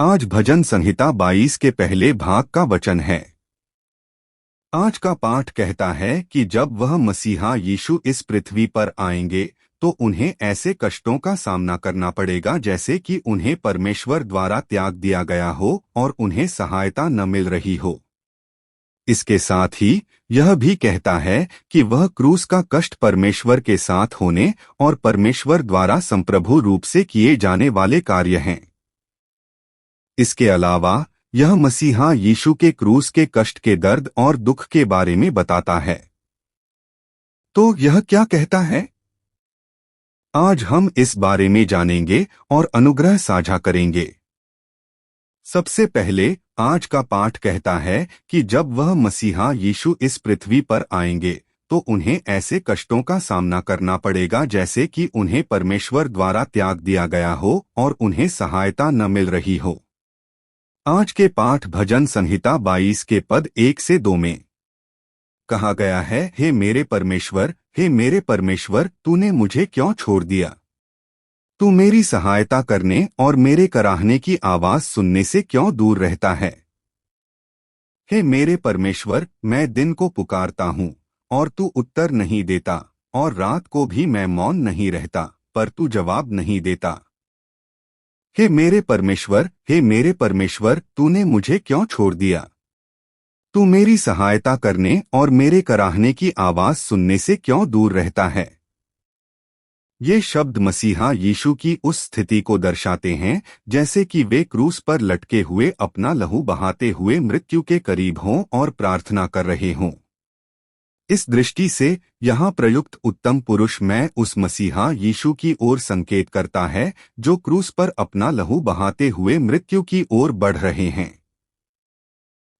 आज भजन संहिता 22 के पहले भाग का वचन है। आज का पाठ कहता है कि जब वह मसीहा यीशु इस पृथ्वी पर आएंगे तो उन्हें ऐसे कष्टों का सामना करना पड़ेगा जैसे कि उन्हें परमेश्वर द्वारा त्याग दिया गया हो और उन्हें सहायता न मिल रही हो। इसके साथ ही यह भी कहता है कि वह क्रूस का कष्ट परमेश्वर के साथ होने और परमेश्वर द्वारा संप्रभु रूप से किए जाने वाले कार्य हैं। इसके अलावा यह मसीहा यीशु के क्रूस के कष्ट के दर्द और दुख के बारे में बताता है। तो यह क्या कहता है? आज हम इस बारे में जानेंगे और अनुग्रह साझा करेंगे। सबसे पहले आज का पाठ कहता है कि जब वह मसीहा यीशु इस पृथ्वी पर आएंगे तो उन्हें ऐसे कष्टों का सामना करना पड़ेगा जैसे कि उन्हें परमेश्वर द्वारा त्याग दिया गया हो और उन्हें सहायता न मिल रही हो। आज के पाठ भजन संहिता 22 के पद 1 से 2 में कहा गया है, हे मेरे परमेश्वर, तूने मुझे क्यों छोड़ दिया? तू मेरी सहायता करने और मेरे कराहने की आवाज सुनने से क्यों दूर रहता है? हे मेरे परमेश्वर, मैं दिन को पुकारता हूँ और तू उत्तर नहीं देता, और रात को भी मैं मौन नहीं रहता, पर तू जवाब नहीं देता। हे मेरे परमेश्वर, तूने मुझे क्यों छोड़ दिया? तू मेरी सहायता करने और मेरे कराहने की आवाज सुनने से क्यों दूर रहता है? ये शब्द मसीहा यीशु की उस स्थिति को दर्शाते हैं जैसे कि वे क्रूस पर लटके हुए अपना लहू बहाते हुए मृत्यु के करीब हों और प्रार्थना कर रहे हों। इस दृष्टि से यहाँ प्रयुक्त उत्तम पुरुष मैं उस मसीहा यीशु की ओर संकेत करता है जो क्रूस पर अपना लहू बहाते हुए मृत्यु की ओर बढ़ रहे हैं।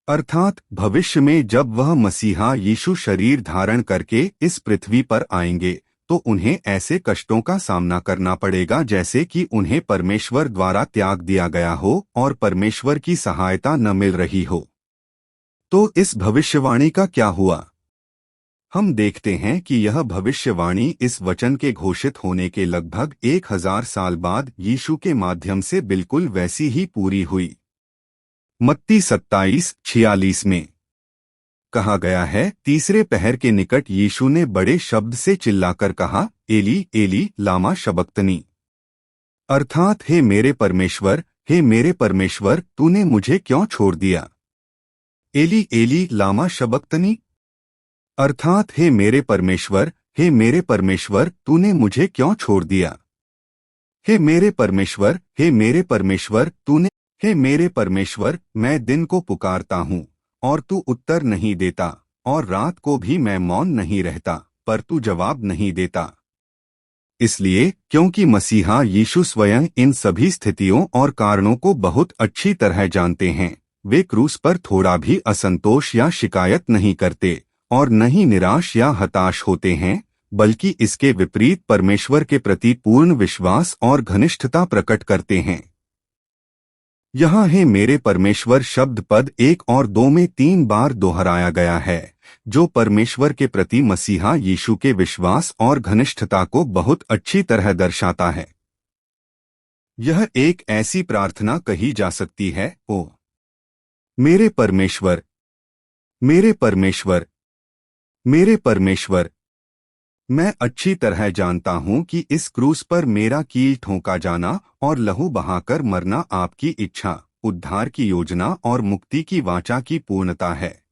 अर्थात भविष्य में जब वह मसीहा यीशु शरीर धारण करके इस पृथ्वी पर आएंगे तो उन्हें ऐसे कष्टों का सामना करना पड़ेगा जैसे कि उन्हें परमेश्वर द्वारा त्याग दिया गया हो और परमेश्वर की सहायता न मिल रही हो। तो इस भविष्यवाणी का क्या हुआ? हम देखते हैं कि यह भविष्यवाणी इस वचन के घोषित होने के लगभग 1000 साल बाद यीशु के माध्यम से बिल्कुल वैसी ही पूरी हुई। मत्ती 27:46 में कहा गया है, तीसरे पहर के निकट यीशु ने बड़े शब्द से चिल्लाकर कहा, एली एली लामा शबक्तनी। अर्थात हे मेरे परमेश्वर, तूने मुझे क्यों छोड़ दिया? एली एली लामा शबक्तनी अर्थात हे मेरे परमेश्वर, तूने मुझे क्यों छोड़ दिया? हे मेरे परमेश्वर, मैं दिन को पुकारता हूँ और तू उत्तर नहीं देता, और रात को भी मैं मौन नहीं रहता, पर तू जवाब नहीं देता। इसलिए क्योंकि मसीहा यीशु स्वयं इन सभी स्थितियों और कारणों को बहुत अच्छी तरह जानते हैं, वे क्रूस पर थोड़ा भी असंतोष या शिकायत नहीं करते और न ही निराश या हताश होते हैं, बल्कि इसके विपरीत परमेश्वर के प्रति पूर्ण विश्वास और घनिष्ठता प्रकट करते हैं। यहाँ है मेरे परमेश्वर शब्द पद 1 और 2 में 3 बार दोहराया गया है, जो परमेश्वर के प्रति मसीहा यीशु के विश्वास और घनिष्ठता को बहुत अच्छी तरह दर्शाता है। यह एक ऐसी प्रार्थना कही जा सकती है, ओ मेरे परमेश्वर, मैं अच्छी तरह जानता हूं कि इस क्रूस पर मेरा कील ठोंका जाना और लहू बहाकर मरना आपकी इच्छा, उद्धार की योजना और मुक्ति की वाचा की पूर्णता है।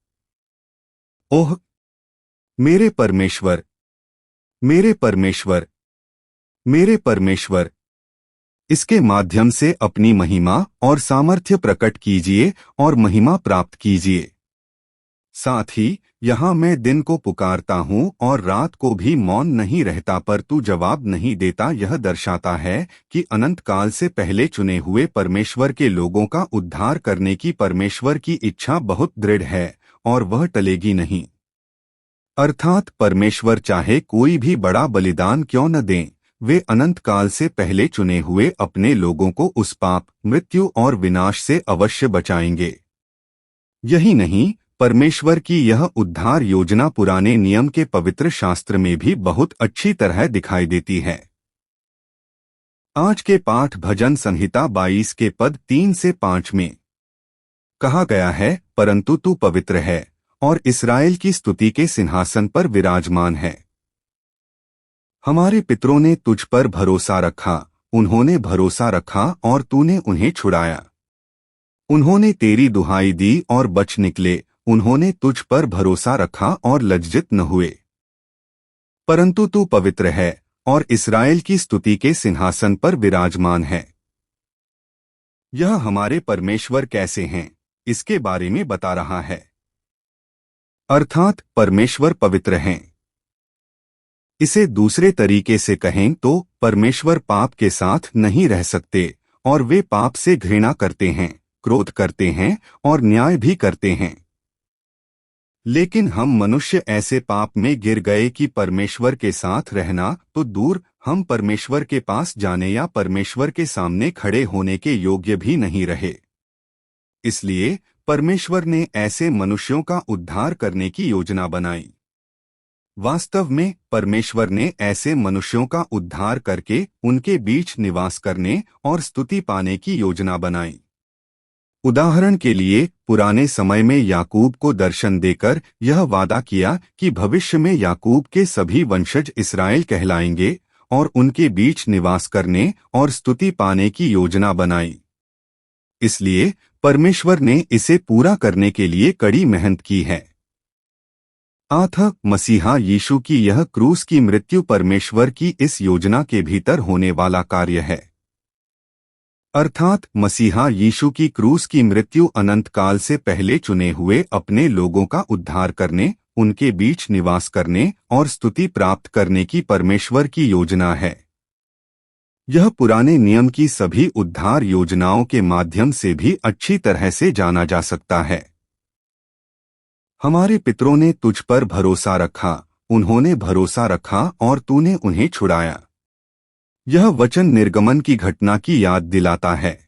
ओह मेरे परमेश्वर, इसके माध्यम से अपनी महिमा और सामर्थ्य प्रकट कीजिए और महिमा प्राप्त कीजिए। साथ ही यहाँ मैं दिन को पुकारता हूँ और रात को भी मौन नहीं रहता, पर तू जवाब नहीं देता, यह दर्शाता है कि अनंत काल से पहले चुने हुए परमेश्वर के लोगों का उद्धार करने की परमेश्वर की इच्छा बहुत दृढ़ है और वह टलेगी नहीं। अर्थात परमेश्वर चाहे कोई भी बड़ा बलिदान क्यों न दें, वे अनंत काल से पहले चुने हुए अपने लोगों को उस पाप, मृत्यु और विनाश से अवश्य बचाएंगे। यही नहीं, परमेश्वर की यह उद्धार योजना पुराने नियम के पवित्र शास्त्र में भी बहुत अच्छी तरह दिखाई देती है। आज के पाठ भजन संहिता 22 के पद 3 से 5 में कहा गया है, परंतु तू पवित्र है और इस्राएल की स्तुति के सिंहासन पर विराजमान है। हमारे पितरों ने तुझ पर भरोसा रखा, उन्होंने भरोसा रखा और तूने उन्हें छुड़ाया। उन्होंने तेरी दुहाई दी और बच निकले, उन्होंने तुझ पर भरोसा रखा और लज्जित न हुए। परंतु तू पवित्र है और इस्राएल की स्तुति के सिंहासन पर विराजमान है। यह हमारे परमेश्वर कैसे हैं, इसके बारे में बता रहा है। अर्थात परमेश्वर पवित्र हैं। इसे दूसरे तरीके से कहें तो परमेश्वर पाप के साथ नहीं रह सकते और वे पाप से घृणा करते हैं, क्रोध करते हैं और न्याय भी करते हैं। लेकिन हम मनुष्य ऐसे पाप में गिर गए कि परमेश्वर के साथ रहना तो दूर, हम परमेश्वर के पास जाने या परमेश्वर के सामने खड़े होने के योग्य भी नहीं रहे। इसलिए परमेश्वर ने ऐसे मनुष्यों का उद्धार करने की योजना बनाई। वास्तव में परमेश्वर ने ऐसे मनुष्यों का उद्धार करके उनके बीच निवास करने और स्तुति पाने की योजना बनाई। उदाहरण के लिए पुराने समय में याकूब को दर्शन देकर यह वादा किया कि भविष्य में याकूब के सभी वंशज इस्राएल कहलाएंगे और उनके बीच निवास करने और स्तुति पाने की योजना बनाई। इसलिए परमेश्वर ने इसे पूरा करने के लिए कड़ी मेहनत की है। अतः मसीहा यीशु की यह क्रूस की मृत्यु परमेश्वर की इस योजना के भीतर होने वाला कार्य है। अर्थात मसीहा यीशु की क्रूस की मृत्यु अनंत काल से पहले चुने हुए अपने लोगों का उद्धार करने, उनके बीच निवास करने और स्तुति प्राप्त करने की परमेश्वर की योजना है। यह पुराने नियम की सभी उद्धार योजनाओं के माध्यम से भी अच्छी तरह से जाना जा सकता है। हमारे पितरों ने तुझ पर भरोसा रखा, उन्होंने भरोसा रखा और तूने उन्हें छुड़ाया। यह वचन निर्गमन की घटना की याद दिलाता है।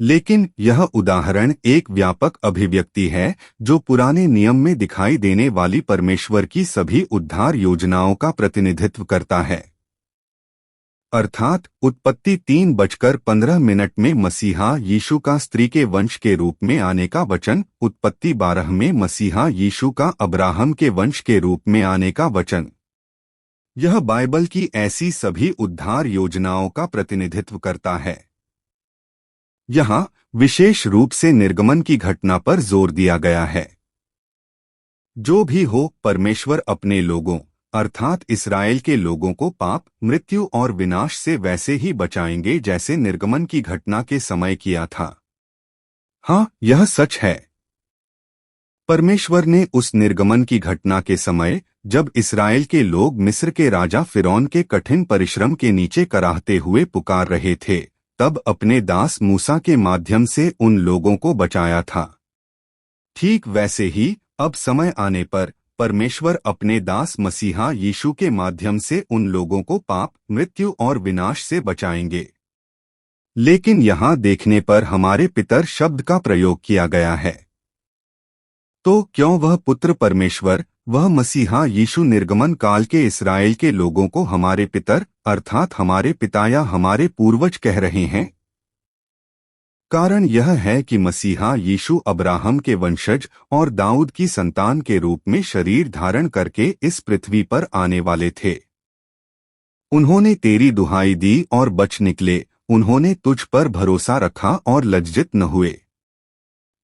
लेकिन यह उदाहरण एक व्यापक अभिव्यक्ति है जो पुराने नियम में दिखाई देने वाली परमेश्वर की सभी उद्धार योजनाओं का प्रतिनिधित्व करता है। अर्थात उत्पत्ति 3:15 में मसीहा यीशु का स्त्री के वंश के रूप में आने का वचन, उत्पत्ति 12 में मसीहा यीशु का अब्राहम के वंश के रूप में आने का वचन। यह बाइबल की ऐसी सभी उद्धार योजनाओं का प्रतिनिधित्व करता है। यहाँ विशेष रूप से निर्गमन की घटना पर जोर दिया गया है। जो भी हो, परमेश्वर अपने लोगों अर्थात इस्राएल के लोगों को पाप, मृत्यु और विनाश से वैसे ही बचाएंगे जैसे निर्गमन की घटना के समय किया था। हाँ, यह सच है। परमेश्वर ने उस निर्गमन की घटना के समय, जब इस्राएल के लोग मिस्र के राजा फिरौन के कठिन परिश्रम के नीचे कराहते हुए पुकार रहे थे, तब अपने दास मूसा के माध्यम से उन लोगों को बचाया था। ठीक वैसे ही अब समय आने पर परमेश्वर अपने दास मसीहा यीशु के माध्यम से उन लोगों को पाप, मृत्यु और विनाश से बचाएंगे। लेकिन यहाँ देखने पर हमारे पितर शब्द का प्रयोग किया गया है। तो क्यों वह पुत्र परमेश्वर, वह मसीहा यीशु निर्गमन काल के इस्राएल के लोगों को हमारे पितर अर्थात हमारे पिता या हमारे पूर्वज कह रहे हैं? कारण यह है कि मसीहा यीशु अब्राहम के वंशज और दाऊद की संतान के रूप में शरीर धारण करके इस पृथ्वी पर आने वाले थे। उन्होंने तेरी दुहाई दी और बच निकले, उन्होंने तुझ पर भरोसा रखा और लज्जित न हुए।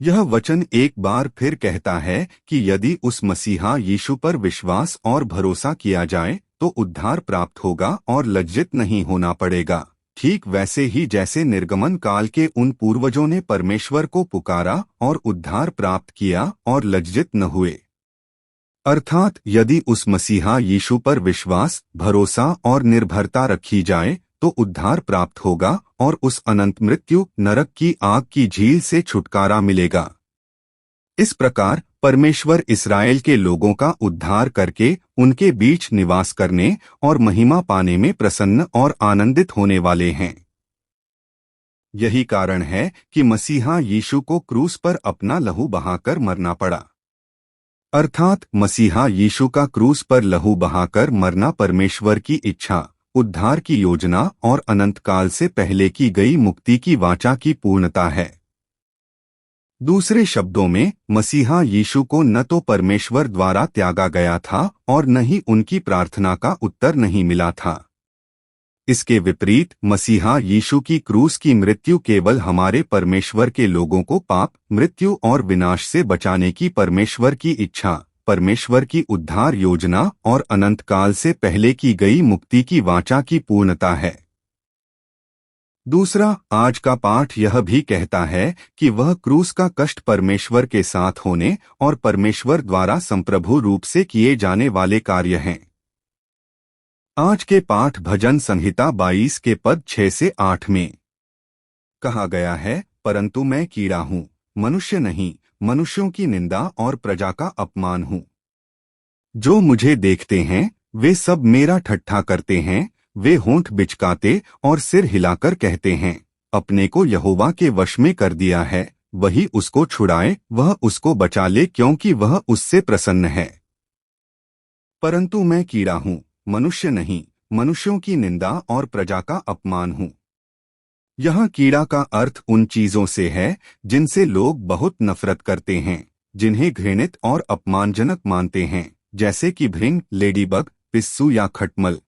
यह वचन एक बार फिर कहता है कि यदि उस मसीहा यीशु पर विश्वास और भरोसा किया जाए तो उद्धार प्राप्त होगा और लज्जित नहीं होना पड़ेगा, ठीक वैसे ही जैसे निर्गमन काल के उन पूर्वजों ने परमेश्वर को पुकारा और उद्धार प्राप्त किया और लज्जित न हुए। अर्थात यदि उस मसीहा यीशु पर विश्वास, भरोसा और निर्भरता रखी जाए तो उद्धार प्राप्त होगा और उस अनंत मृत्यु, नरक की आग की झील से छुटकारा मिलेगा। इस प्रकार परमेश्वर इस्राएल के लोगों का उद्धार करके उनके बीच निवास करने और महिमा पाने में प्रसन्न और आनंदित होने वाले हैं। यही कारण है कि मसीहा यीशु को क्रूस पर अपना लहू बहाकर मरना पड़ा। अर्थात मसीहा यीशु का क्रूस पर लहू बहाकर मरना परमेश्वर की इच्छा उद्धार की योजना और अनंत काल से पहले की गई मुक्ति की वाचा की पूर्णता है। दूसरे शब्दों में, मसीहा यीशु को न तो परमेश्वर द्वारा त्यागा गया था और न ही उनकी प्रार्थना का उत्तर नहीं मिला था। इसके विपरीत मसीहा यीशु की क्रूस की मृत्यु केवल हमारे परमेश्वर के लोगों को पाप, मृत्यु और विनाश से बचाने की परमेश्वर की इच्छा, परमेश्वर की उद्धार योजना और अनंत काल से पहले की गई मुक्ति की वाचा की पूर्णता है। दूसरा, आज का पाठ यह भी कहता है कि वह क्रूस का कष्ट परमेश्वर के साथ होने और परमेश्वर द्वारा संप्रभु रूप से किए जाने वाले कार्य हैं। आज के पाठ भजन संहिता 22 के पद 6 से 8 में कहा गया है, परंतु मैं कीड़ा हूँ, मनुष्य नहीं, मनुष्यों की निंदा और प्रजा का अपमान हूँ। जो मुझे देखते हैं वे सब मेरा ठट्ठा करते हैं, वे होंठ बिचकाते और सिर हिलाकर कहते हैं, अपने को यहोवा के वश में कर दिया है, वही उसको छुड़ाए, वह उसको बचा ले, क्योंकि वह उससे प्रसन्न है। परंतु मैं कीड़ा हूँ, मनुष्य नहीं, मनुष्यों की निंदा और प्रजा का अपमान हूँ। यहाँ कीड़ा का अर्थ उन चीजों से है जिनसे लोग बहुत नफरत करते हैं, जिन्हें घृणित और अपमानजनक मानते हैं, जैसे कि भृंग, लेडीबग, पिस्सू या खटमल।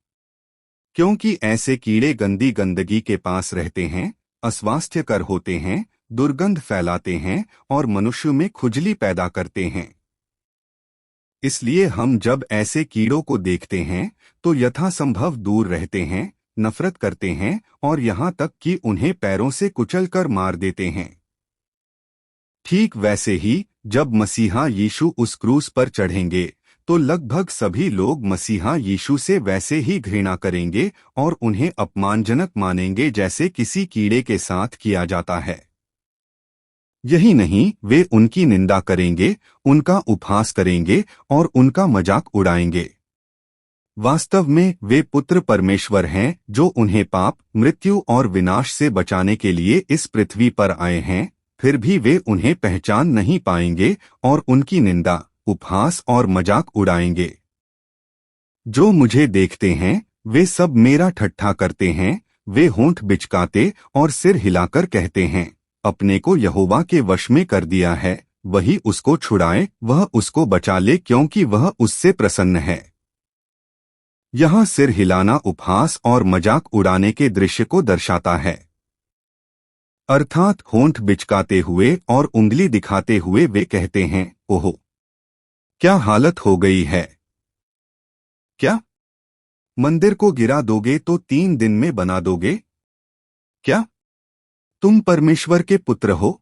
क्योंकि ऐसे कीड़े गंदी गंदगी के पास रहते हैं, अस्वास्थ्यकर होते हैं, दुर्गंध फैलाते हैं और मनुष्य में खुजली पैदा करते हैं। इसलिए हम जब ऐसे कीड़ों को देखते हैं तो यथासंभव दूर रहते हैं, नफरत करते हैं और यहाँ तक कि उन्हें पैरों से कुचलकर मार देते हैं। ठीक वैसे ही जब मसीहा यीशु उस क्रूस पर चढ़ेंगे तो लगभग सभी लोग मसीहा यीशु से वैसे ही घृणा करेंगे और उन्हें अपमानजनक मानेंगे जैसे किसी कीड़े के साथ किया जाता है। यही नहीं, वे उनकी निंदा करेंगे, उनका उपहास करेंगे और उनका मजाक उड़ाएंगे। वास्तव में वे पुत्र परमेश्वर हैं जो उन्हें पाप, मृत्यु और विनाश से बचाने के लिए इस पृथ्वी पर आए हैं, फिर भी वे उन्हें पहचान नहीं पाएंगे और उनकी निंदा, उपहास और मजाक उड़ाएंगे। जो मुझे देखते हैं वे सब मेरा ठट्ठा करते हैं, वे होंठ बिचकाते और सिर हिलाकर कहते हैं, अपने को यहोवा के वश में कर दिया है, वही उसको छुड़ाए, वह उसको बचा ले, क्योंकि वह उससे प्रसन्न है। यहाँ सिर हिलाना उपहास और मजाक उड़ाने के दृश्य को दर्शाता है। अर्थात होंठ बिचकाते हुए और उंगली दिखाते हुए वे कहते हैं, ओहो, क्या हालत हो गई है। क्या मंदिर को गिरा दोगे तो 3 दिन में बना दोगे? क्या तुम परमेश्वर के पुत्र हो?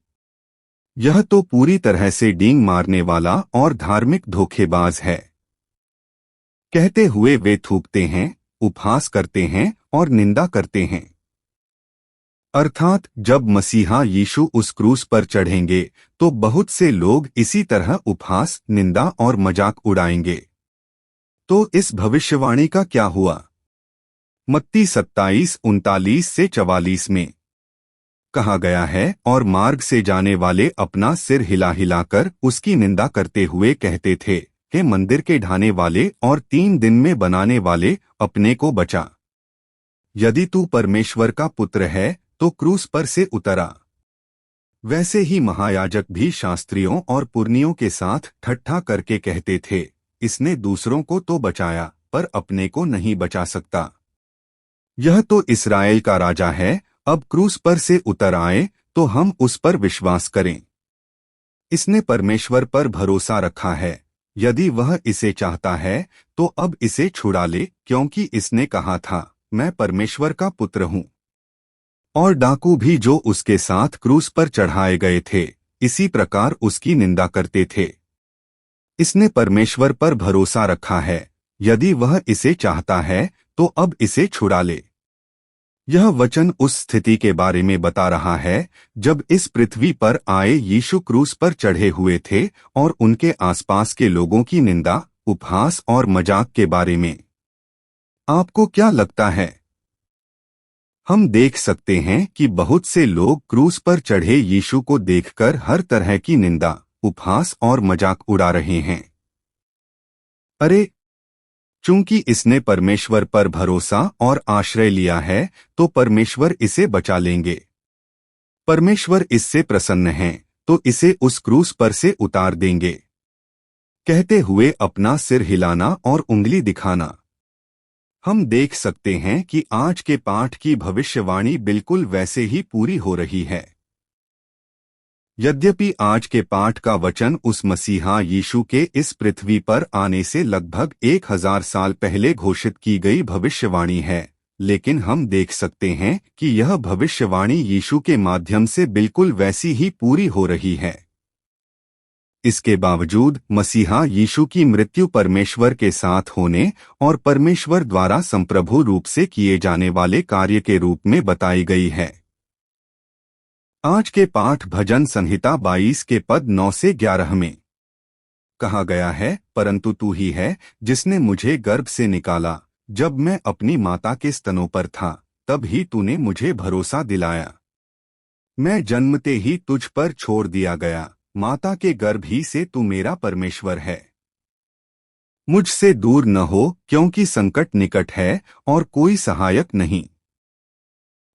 यह तो पूरी तरह से डींग मारने वाला और धार्मिक धोखेबाज है। कहते हुए वे थूकते हैं, उपहास करते हैं और निंदा करते हैं। अर्थात जब मसीहा यीशु उस क्रूस पर चढ़ेंगे तो बहुत से लोग इसी तरह उपहास, निंदा और मजाक उड़ाएंगे। तो इस भविष्यवाणी का क्या हुआ? मत्ती 27:39 से 44 में कहा गया है, और मार्ग से जाने वाले अपना सिर हिला हिलाकर उसकी निंदा करते हुए कहते थे, हे मंदिर के ढाने वाले और 3 दिन में बनाने वाले, अपने को बचा। यदि तू परमेश्वर का पुत्र है तो क्रूस पर से उतरा। वैसे ही महायाजक भी शास्त्रियों और पुरनियों के साथ ठट्ठा करके कहते थे, इसने दूसरों को तो बचाया पर अपने को नहीं बचा सकता। यह तो इस्राएल का राजा है, अब क्रूस पर से उतर आए तो हम उस पर विश्वास करें। इसने परमेश्वर पर भरोसा रखा है, यदि वह इसे चाहता है तो अब इसे छुड़ा ले, क्योंकि इसने कहा था, मैं परमेश्वर का पुत्र हूँ। और डाकू भी जो उसके साथ क्रूस पर चढ़ाए गए थे, इसी प्रकार उसकी निंदा करते थे। इसने परमेश्वर पर भरोसा रखा है, यदि वह इसे चाहता है तो अब इसे छुड़ा ले। यह वचन उस स्थिति के बारे में बता रहा है जब इस पृथ्वी पर आए यीशु क्रूस पर चढ़े हुए थे और उनके आसपास के लोगों की निंदा, उपहास और मजाक के बारे में। आपको क्या लगता है? हम देख सकते हैं कि बहुत से लोग क्रूस पर चढ़े यीशु को देखकर हर तरह की निंदा, उपहास और मजाक उड़ा रहे हैं। अरे, चूंकि इसने परमेश्वर पर भरोसा और आश्रय लिया है तो परमेश्वर इसे बचा लेंगे। परमेश्वर इससे प्रसन्न हैं तो इसे उस क्रूस पर से उतार देंगे। कहते हुए अपना सिर हिलाना और उंगली दिखाना। हम देख सकते हैं कि आज के पाठ की भविष्यवाणी बिल्कुल वैसे ही पूरी हो रही है। यद्यपि आज के पाठ का वचन उस मसीहा यीशु के इस पृथ्वी पर आने से लगभग 1000 साल पहले घोषित की गई भविष्यवाणी है, लेकिन हम देख सकते हैं कि यह भविष्यवाणी यीशु के माध्यम से बिल्कुल वैसी ही पूरी हो रही है। इसके बावजूद मसीहा यीशु की मृत्यु परमेश्वर के साथ होने और परमेश्वर द्वारा संप्रभु रूप से किए जाने वाले कार्य के रूप में बताई गई है। आज के पाठ भजन संहिता 22 के पद 9 से 11 में कहा गया है, परंतु तू ही है जिसने मुझे गर्भ से निकाला, जब मैं अपनी माता के स्तनों पर था तब ही तूने मुझे भरोसा दिलाया। मैं जन्मते ही तुझ पर छोड़ दिया गया, माता के गर्भ ही से तू मेरा परमेश्वर है। मुझसे दूर न हो, क्योंकि संकट निकट है और कोई सहायक नहीं।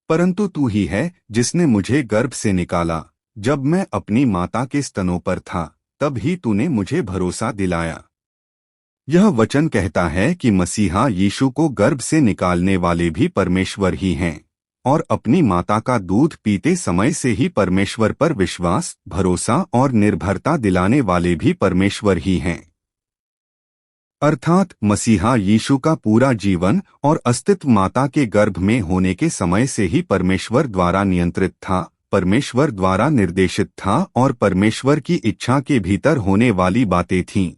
परंतु तू ही है जिसने मुझे गर्भ से निकाला, जब मैं अपनी माता के स्तनों पर था तब ही तूने मुझे भरोसा दिलाया। यह वचन कहता है कि मसीहा यीशु को गर्भ से निकालने वाले भी परमेश्वर ही हैं और अपनी माता का दूध पीते समय से ही परमेश्वर पर विश्वास, भरोसा और निर्भरता दिलाने वाले भी परमेश्वर ही हैं। अर्थात मसीहा यीशु का पूरा जीवन और अस्तित्व माता के गर्भ में होने के समय से ही परमेश्वर द्वारा नियंत्रित था, परमेश्वर द्वारा निर्देशित था और परमेश्वर की इच्छा के भीतर होने वाली बातें थीं।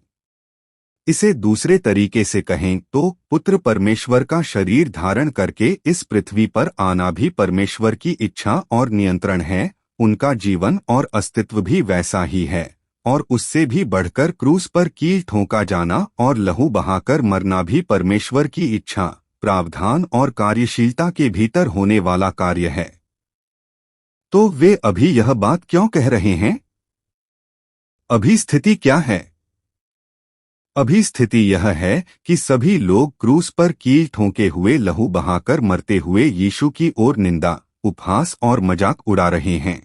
इसे दूसरे तरीके से कहें तो पुत्र परमेश्वर का शरीर धारण करके इस पृथ्वी पर आना भी परमेश्वर की इच्छा और नियंत्रण है। उनका जीवन और अस्तित्व भी वैसा ही है और उससे भी बढ़कर क्रूस पर कील ठोंका जाना और लहू बहाकर मरना भी परमेश्वर की इच्छा, प्रावधान और कार्यशीलता के भीतर होने वाला कार्य है। तो वे अभी यह बात क्यों कह रहे हैं? अभी स्थिति क्या है? अभी स्थिति यह है कि सभी लोग क्रूस पर कील ठोंके हुए लहू बहाकर मरते हुए यीशु की ओर निंदा, उपहास और मजाक उड़ा रहे हैं।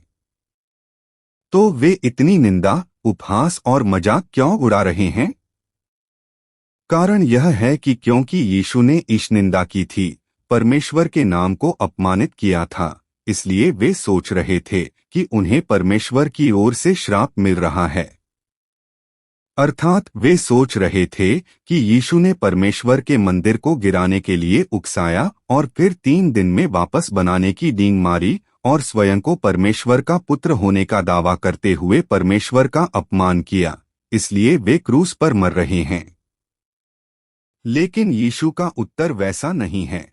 तो वे इतनी निंदा, उपहास और मजाक क्यों उड़ा रहे हैं? कारण यह है कि क्योंकि यीशु ने ईश निंदा की थी, परमेश्वर के नाम को अपमानित किया था, इसलिए वे सोच रहे थे कि उन्हें परमेश्वर की ओर से श्राप मिल रहा है। अर्थात वे सोच रहे थे कि यीशु ने परमेश्वर के मंदिर को गिराने के लिए उकसाया और फिर 3 दिन में वापस बनाने की डींग मारी और स्वयं को परमेश्वर का पुत्र होने का दावा करते हुए परमेश्वर का अपमान किया, इसलिए वे क्रूस पर मर रहे हैं। लेकिन यीशु का उत्तर वैसा नहीं है।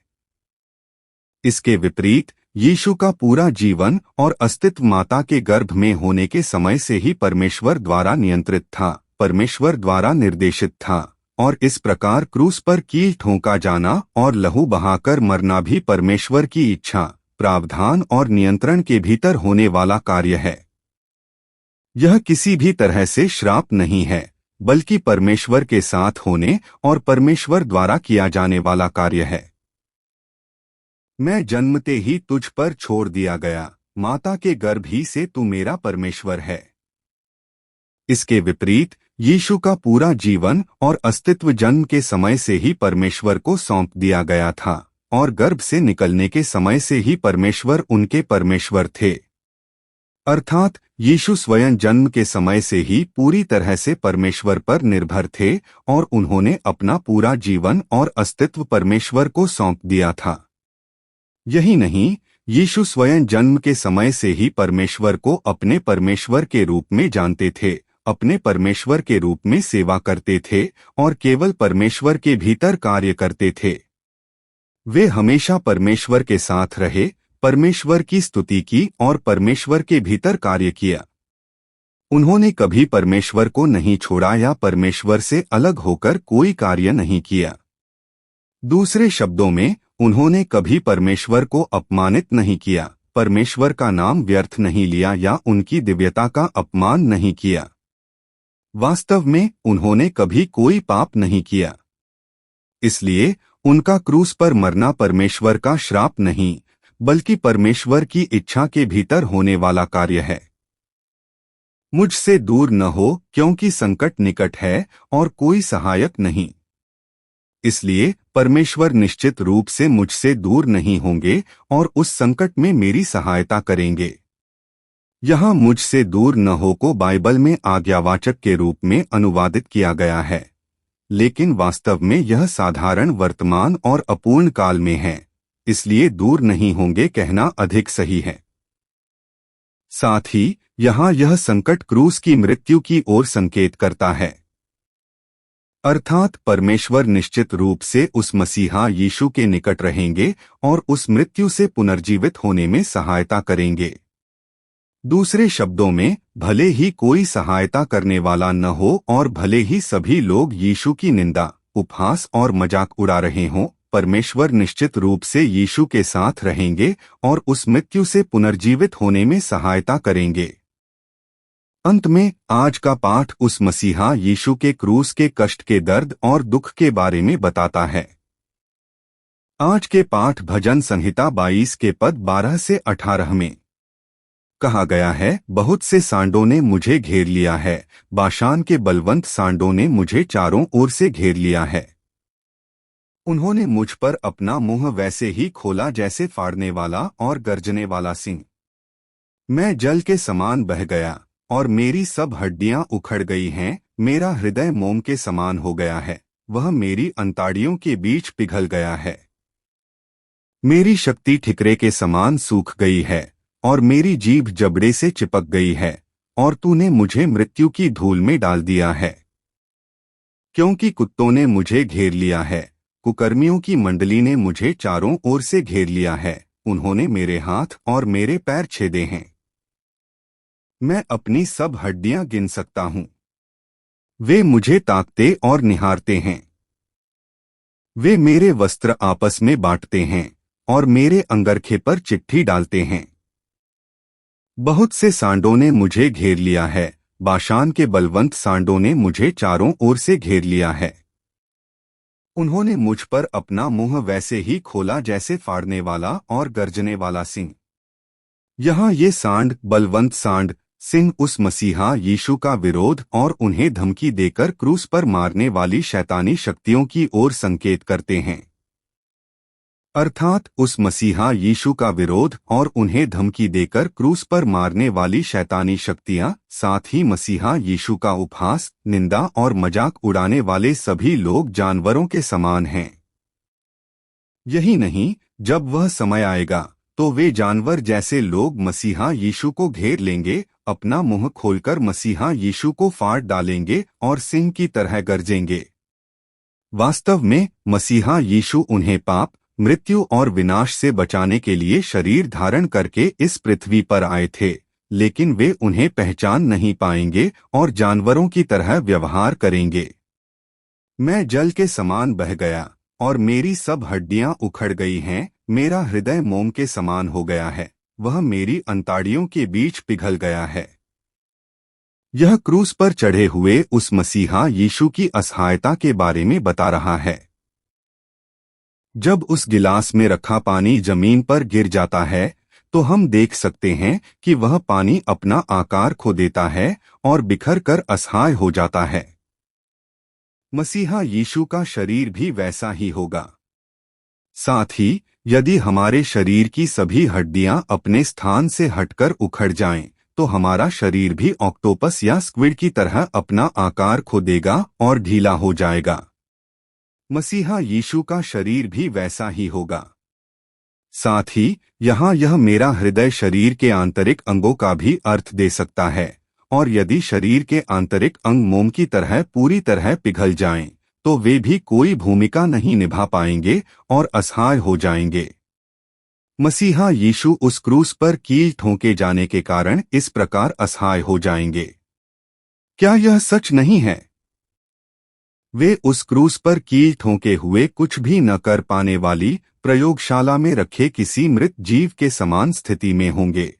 इसके विपरीत यीशु का पूरा जीवन और अस्तित्व माता के गर्भ में होने के समय से ही परमेश्वर द्वारा नियंत्रित था, परमेश्वर द्वारा निर्देशित था और इस प्रकार क्रूस पर कील ठोंका जाना और लहू बहाकर मरना भी परमेश्वर की इच्छा, प्रावधान और नियंत्रण के भीतर होने वाला कार्य है। यह किसी भी तरह से श्राप नहीं है, बल्कि परमेश्वर के साथ होने और परमेश्वर द्वारा किया जाने वाला कार्य है। मैं जन्मते ही तुझ पर छोड़ दिया गया, माता के गर्भ ही से तू मेरा परमेश्वर है। इसके विपरीत यीशु का पूरा जीवन और अस्तित्व जन्म के समय से ही परमेश्वर को सौंप दिया गया था और गर्भ से निकलने के समय से ही परमेश्वर उनके परमेश्वर थे। अर्थात यीशु स्वयं जन्म के समय से ही पूरी तरह से परमेश्वर पर निर्भर थे और उन्होंने अपना पूरा जीवन और अस्तित्व परमेश्वर को सौंप दिया था। यही नहीं, यीशु स्वयं जन्म के समय से ही परमेश्वर को अपने परमेश्वर के रूप में जानते थे, अपने परमेश्वर के रूप में सेवा करते थे और केवल परमेश्वर के भीतर कार्य करते थे। वे हमेशा परमेश्वर के साथ रहे, परमेश्वर की स्तुति की और परमेश्वर के भीतर कार्य किया। उन्होंने कभी परमेश्वर को नहीं छोड़ा या परमेश्वर से अलग होकर कोई कार्य नहीं किया। दूसरे शब्दों में, उन्होंने कभी परमेश्वर को अपमानित नहीं किया, परमेश्वर का नाम व्यर्थ नहीं लिया या उनकी दिव्यता का अपमान नहीं किया। वास्तव में उन्होंने कभी कोई पाप नहीं किया। इसलिए उनका क्रूस पर मरना परमेश्वर का श्राप नहीं, बल्कि परमेश्वर की इच्छा के भीतर होने वाला कार्य है। मुझसे दूर न हो, क्योंकि संकट निकट है और कोई सहायक नहीं। इसलिए परमेश्वर निश्चित रूप से मुझसे दूर नहीं होंगे और उस संकट में मेरी सहायता करेंगे। यहाँ मुझसे दूर न हो को बाइबल में आज्ञावाचक के रूप में अनुवादित किया गया है, लेकिन वास्तव में यह साधारण वर्तमान और अपूर्ण काल में है, इसलिए दूर नहीं होंगे कहना अधिक सही है। साथ ही यहाँ यह संकट क्रूस की मृत्यु की ओर संकेत करता है, अर्थात परमेश्वर निश्चित रूप से उस मसीहा यीशु के निकट रहेंगे और उस मृत्यु से पुनर्जीवित होने में सहायता करेंगे। दूसरे शब्दों में, भले ही कोई सहायता करने वाला न हो और भले ही सभी लोग यीशु की निंदा, उपहास और मजाक उड़ा रहे हों, परमेश्वर निश्चित रूप से यीशु के साथ रहेंगे और उस मृत्यु से पुनर्जीवित होने में सहायता करेंगे। अंत में आज का पाठ उस मसीहा यीशु के क्रूस के कष्ट के दर्द और दुख के बारे में बताता है। आज के पाठ भजन संहिता 22 के पद 12 से 18 में कहा गया है, बहुत से सांडों ने मुझे घेर लिया है, बाशान के बलवंत सांडों ने मुझे चारों ओर से घेर लिया है। उन्होंने मुझ पर अपना मुंह वैसे ही खोला जैसे फाड़ने वाला और गर्जने वाला सिंह। मैं जल के समान बह गया और मेरी सब हड्डियां उखड़ गई हैं, मेरा हृदय मोम के समान हो गया है, वह मेरी अंताड़ियों के बीच पिघल गया है। मेरी शक्ति ठिकरे के समान सूख गई है और मेरी जीभ जबड़े से चिपक गई है, और तूने मुझे मृत्यु की धूल में डाल दिया है। क्योंकि कुत्तों ने मुझे घेर लिया है, कुकर्मियों की मंडली ने मुझे चारों ओर से घेर लिया है, उन्होंने मेरे हाथ और मेरे पैर छेदे हैं। मैं अपनी सब हड्डियां गिन सकता हूं। वे मुझे ताकते और निहारते हैं। वे मेरे वस्त्र आपस में बांटते हैं और मेरे अंगरखे पर चिट्ठी डालते हैं। बहुत से सांडों ने मुझे घेर लिया है, बाशान के बलवंत सांडों ने मुझे चारों ओर से घेर लिया है। उन्होंने मुझ पर अपना मुंह वैसे ही खोला जैसे फाड़ने वाला और गर्जने वाला सिंह। यहाँ ये सांड, बलवंत सांड, सिंह उस मसीहा यीशु का विरोध और उन्हें धमकी देकर क्रूस पर मारने वाली शैतानी शक्तियों की ओर संकेत करते हैं। अर्थात उस मसीहा यीशु का विरोध और उन्हें धमकी देकर क्रूस पर मारने वाली शैतानी शक्तियां, साथ ही मसीहा यीशु का उपहास, निंदा और मजाक उड़ाने वाले सभी लोग जानवरों के समान हैं। यही नहीं, जब वह समय आएगा तो वे जानवर जैसे लोग मसीहा यीशु को घेर लेंगे, अपना मुंह खोलकर मसीहा यीशु को फाड़ डालेंगे और सिंह की तरह गरजेंगे। वास्तव में मसीहा यीशु उन्हें पाप, मृत्यु और विनाश से बचाने के लिए शरीर धारण करके इस पृथ्वी पर आए थे, लेकिन वे उन्हें पहचान नहीं पाएंगे और जानवरों की तरह व्यवहार करेंगे। मैं जल के समान बह गया और मेरी सब हड्डियां उखड़ गई हैं, मेरा हृदय मोम के समान हो गया है, वह मेरी अंताड़ियों के बीच पिघल गया है। यह क्रूस पर चढ़े हुए उस मसीहा यीशु की असहायता के बारे में बता रहा है। जब उस गिलास में रखा पानी जमीन पर गिर जाता है तो हम देख सकते हैं कि वह पानी अपना आकार खो देता है और बिखर कर असहाय हो जाता है। मसीहा यीशु का शरीर भी वैसा ही होगा। साथ ही यदि हमारे शरीर की सभी हड्डियां अपने स्थान से हटकर उखड़ जाएं, तो हमारा शरीर भी ऑक्टोपस या स्क्विड की तरह अपना आकार खो देगा और ढीला हो जाएगा। मसीहा यीशु का शरीर भी वैसा ही होगा। साथ ही यहाँ यह मेरा हृदय शरीर के आंतरिक अंगों का भी अर्थ दे सकता है, और यदि शरीर के आंतरिक अंग मोम की तरह पूरी तरह पिघल जाएं, तो वे भी कोई भूमिका नहीं निभा पाएंगे और असहाय हो जाएंगे। मसीहा यीशु उस क्रूस पर कील ठोंके जाने के कारण इस प्रकार असहाय हो जाएंगे। क्या यह सच नहीं है? वे उस क्रूस पर कील ठोंके हुए कुछ भी न कर पाने वाली प्रयोगशाला में रखे किसी मृत जीव के समान स्थिति में होंगे।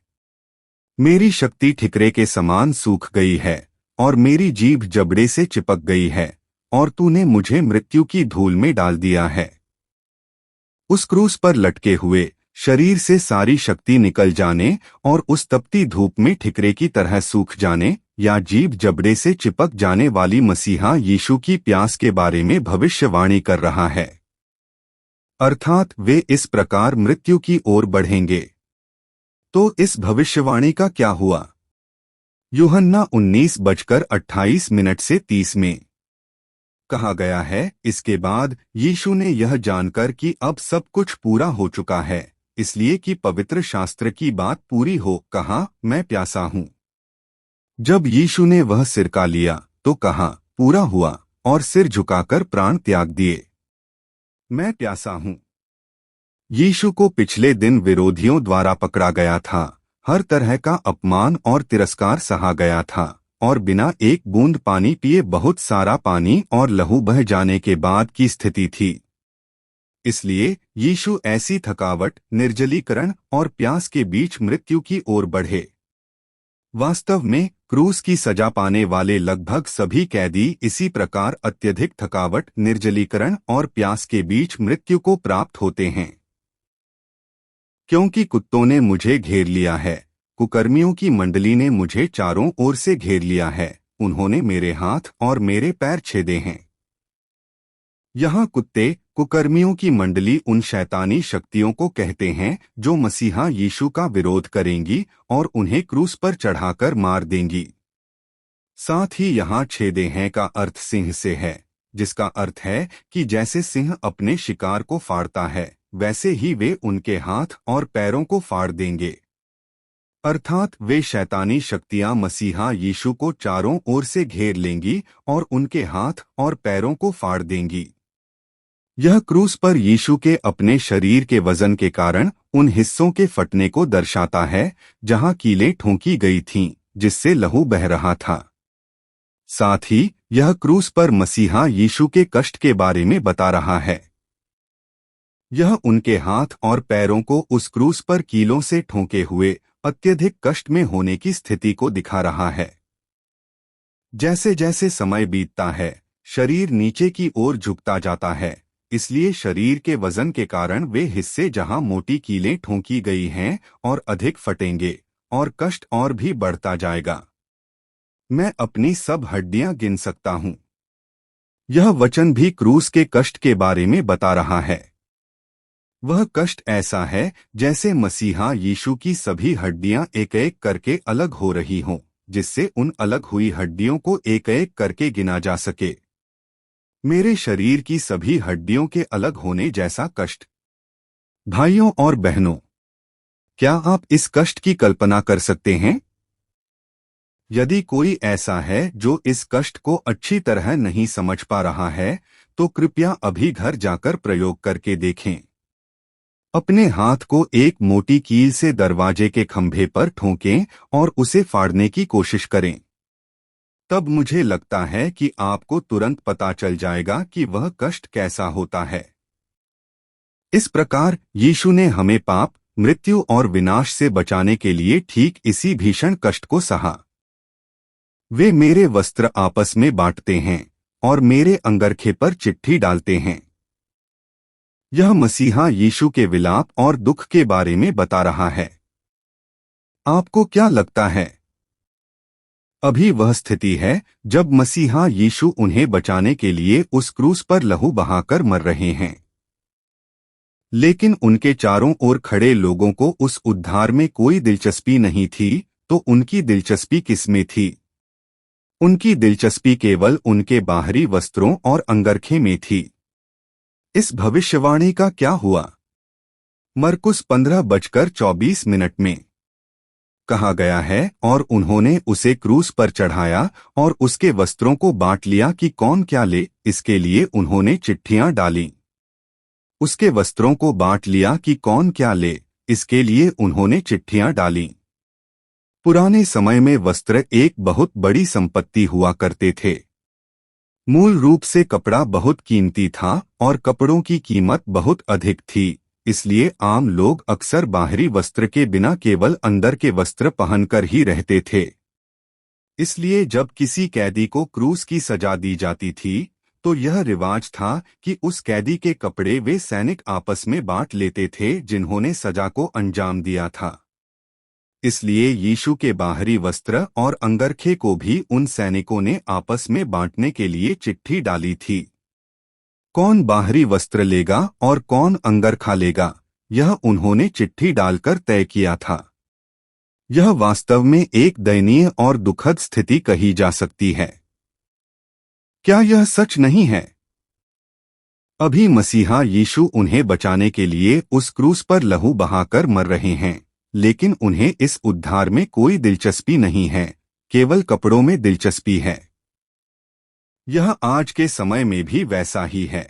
मेरी शक्ति ठिकरे के समान सूख गई है और मेरी जीभ जबड़े से चिपक गई है, और तूने मुझे मृत्यु की धूल में डाल दिया है। उस क्रूस पर लटके हुए शरीर से सारी शक्ति निकल जाने और उस तपती धूप में ठिकरे की तरह सूख जाने या जीभ जबड़े से चिपक जाने वाली मसीहा यीशु की प्यास के बारे में भविष्यवाणी कर रहा है। अर्थात वे इस प्रकार मृत्यु की ओर बढ़ेंगे। तो इस भविष्यवाणी का क्या हुआ? यूहन्ना 19:28 से 30 में कहा गया है, इसके बाद यीशु ने यह जानकर कि अब सब कुछ पूरा हो चुका है, इसलिए कि पवित्र शास्त्र की बात पूरी हो, कहा, मैं प्यासा हूँ। जब यीशु ने वह सिरका लिया तो कहा, पूरा हुआ, और सिर झुकाकर प्राण त्याग दिए। मैं प्यासा हूँ। यीशु को पिछले दिन विरोधियों द्वारा पकड़ा गया था, हर तरह का अपमान और तिरस्कार सहा गया था, और बिना एक बूंद पानी पिए बहुत सारा पानी और लहू बह जाने के बाद की स्थिति थी। इसलिए यीशु ऐसी थकावट, निर्जलीकरण और प्यास के बीच मृत्यु की ओर बढ़े। वास्तव में क्रूस की सजा पाने वाले लगभग सभी कैदी इसी प्रकार अत्यधिक थकावट, निर्जलीकरण और प्यास के बीच मृत्यु को प्राप्त होते हैं। क्योंकि कुत्तों ने मुझे घेर लिया है, कुकर्मियों की मंडली ने मुझे चारों ओर से घेर लिया है, उन्होंने मेरे हाथ और मेरे पैर छेदे हैं। यहाँ कुत्ते, कुकर्मियों की मंडली उन शैतानी शक्तियों को कहते हैं जो मसीहा यीशु का विरोध करेंगी और उन्हें क्रूस पर चढ़ाकर मार देंगी। साथ ही यहाँ छेदे हैं का अर्थ सिंह से है, जिसका अर्थ है कि जैसे सिंह अपने शिकार को फाड़ता है, वैसे ही वे उनके हाथ और पैरों को फाड़ देंगे। अर्थात वे शैतानी शक्तियां मसीहा यीशु को चारों ओर से घेर लेंगी और उनके हाथ और पैरों को फाड़ देंगी। यह क्रूस पर यीशु के अपने शरीर के वजन के कारण उन हिस्सों के फटने को दर्शाता है जहां कीलें ठोंकी गई थीं, जिससे लहू बह रहा था। साथ ही यह क्रूस पर मसीहा यीशु के कष्ट के बारे में बता रहा है। यह उनके हाथ और पैरों को उस क्रूस पर कीलों से ठोंके हुए अत्यधिक कष्ट में होने की स्थिति को दिखा रहा है। जैसे जैसे समय बीतता है, शरीर नीचे की ओर झुकता जाता है, इसलिए शरीर के वजन के कारण वे हिस्से जहां मोटी कीलें ठोंकी गई हैं और अधिक फटेंगे और कष्ट और भी बढ़ता जाएगा। मैं अपनी सब हड्डियां गिन सकता हूं। यह वचन भी क्रूस के कष्ट के बारे में बता रहा है। वह कष्ट ऐसा है जैसे मसीहा यीशु की सभी हड्डियां एक एक करके अलग हो रही हों, जिससे उन अलग हुई हड्डियों को एक एक करके गिना जा सके। मेरे शरीर की सभी हड्डियों के अलग होने जैसा कष्ट। भाइयों और बहनों, क्या आप इस कष्ट की कल्पना कर सकते हैं? यदि कोई ऐसा है जो इस कष्ट को अच्छी तरह नहीं समझ पा रहा है, तो कृपया अभी घर जाकर प्रयोग करके देखें। अपने हाथ को एक मोटी कील से दरवाजे के खंभे पर ठोकें और उसे फाड़ने की कोशिश करें। तब मुझे लगता है कि आपको तुरंत पता चल जाएगा कि वह कष्ट कैसा होता है। इस प्रकार यीशु ने हमें पाप, मृत्यु और विनाश से बचाने के लिए ठीक इसी भीषण कष्ट को सहा। वे मेरे वस्त्र आपस में बांटते हैं और मेरे अंगरखे पर चिट्ठी डालते हैं। यह मसीहा यीशु के विलाप और दुख के बारे में बता रहा है। आपको क्या लगता है? अभी वह स्थिति है जब मसीहा यीशु उन्हें बचाने के लिए उस क्रूस पर लहू बहाकर मर रहे हैं। लेकिन उनके चारों ओर खड़े लोगों को उस उद्धार में कोई दिलचस्पी नहीं थी, तो उनकी दिलचस्पी किसमें थी? उनकी दिलचस्पी केवल उनके बाहरी वस्त्रों और अंगरखे में थी। इस भविष्यवाणी का क्या हुआ? मरकुस 15:24 में कहा गया है, और उन्होंने उसे क्रूस पर चढ़ाया और उसके वस्त्रों को बांट लिया कि कौन क्या ले, इसके लिए उन्होंने चिट्ठियां डाली। उसके वस्त्रों को बांट लिया कि कौन क्या ले, इसके लिए उन्होंने चिट्ठियां डाली। पुराने समय में वस्त्र एक बहुत बड़ी संपत्ति हुआ करते थे। मूल रूप से कपड़ा बहुत कीमती था और कपड़ों की कीमत बहुत अधिक थी, इसलिए आम लोग अक्सर बाहरी वस्त्र के बिना केवल अंदर के वस्त्र पहनकर ही रहते थे। इसलिए जब किसी कैदी को क्रूस की सजा दी जाती थी, तो यह रिवाज था कि उस कैदी के कपड़े वे सैनिक आपस में बांट लेते थे जिन्होंने सजा को अंजाम दिया था। इसलिए यीशु के बाहरी वस्त्र और अंगरखे को भी उन सैनिकों ने आपस में बांटने के लिए चिट्ठी डाली थी। कौन बाहरी वस्त्र लेगा और कौन अंगरखा लेगा, यह उन्होंने चिट्ठी डालकर तय किया था। यह वास्तव में एक दयनीय और दुखद स्थिति कही जा सकती है। क्या यह सच नहीं है? अभी मसीहा यीशु उन्हें बचाने के लिए उस क्रूस पर लहू बहाकर मर रहे हैं, लेकिन उन्हें इस उद्धार में कोई दिलचस्पी नहीं है, केवल कपड़ों में दिलचस्पी है। यह आज के समय में भी वैसा ही है।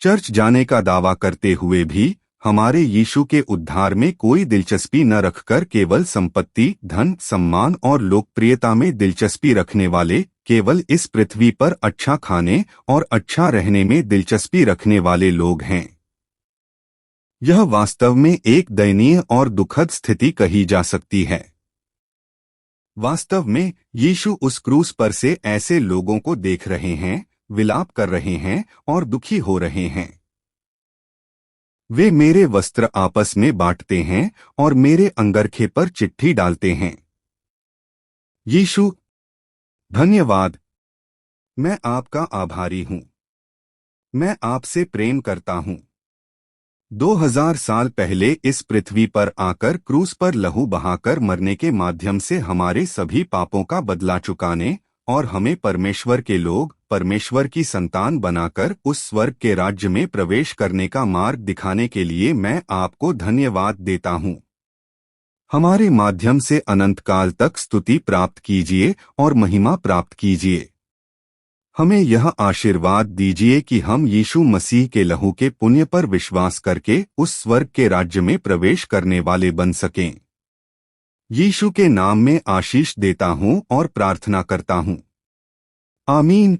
चर्च जाने का दावा करते हुए भी हमारे यीशु के उद्धार में कोई दिलचस्पी न रखकर केवल संपत्ति, धन, सम्मान और लोकप्रियता में दिलचस्पी रखने वाले, केवल इस पृथ्वी पर अच्छा खाने और अच्छा रहने में दिलचस्पी रखने वाले लोग हैं। यह वास्तव में एक दयनीय और दुखद स्थिति कही जा सकती है। वास्तव में यीशु उस क्रूस पर से ऐसे लोगों को देख रहे हैं, विलाप कर रहे हैं और दुखी हो रहे हैं। वे मेरे वस्त्र आपस में बांटते हैं और मेरे अंगरखे पर चिट्ठी डालते हैं। यीशु, धन्यवाद। मैं आपका आभारी हूँ। मैं आपसे प्रेम करता हूँ। 2000 साल पहले इस पृथ्वी पर आकर क्रूस पर लहू बहाकर मरने के माध्यम से हमारे सभी पापों का बदला चुकाने और हमें परमेश्वर के लोग, परमेश्वर की संतान बनाकर उस स्वर्ग के राज्य में प्रवेश करने का मार्ग दिखाने के लिए मैं आपको धन्यवाद देता हूँ। हमारे माध्यम से अनंत काल तक स्तुति प्राप्त कीजिए और महिमा प्राप्त कीजिए। हमें यह आशीर्वाद दीजिए कि हम यीशु मसीह के लहू के पुण्य पर विश्वास करके उस स्वर्ग के राज्य में प्रवेश करने वाले बन सकें। यीशु के नाम में आशीष देता हूँ और प्रार्थना करता हूँ। आमीन।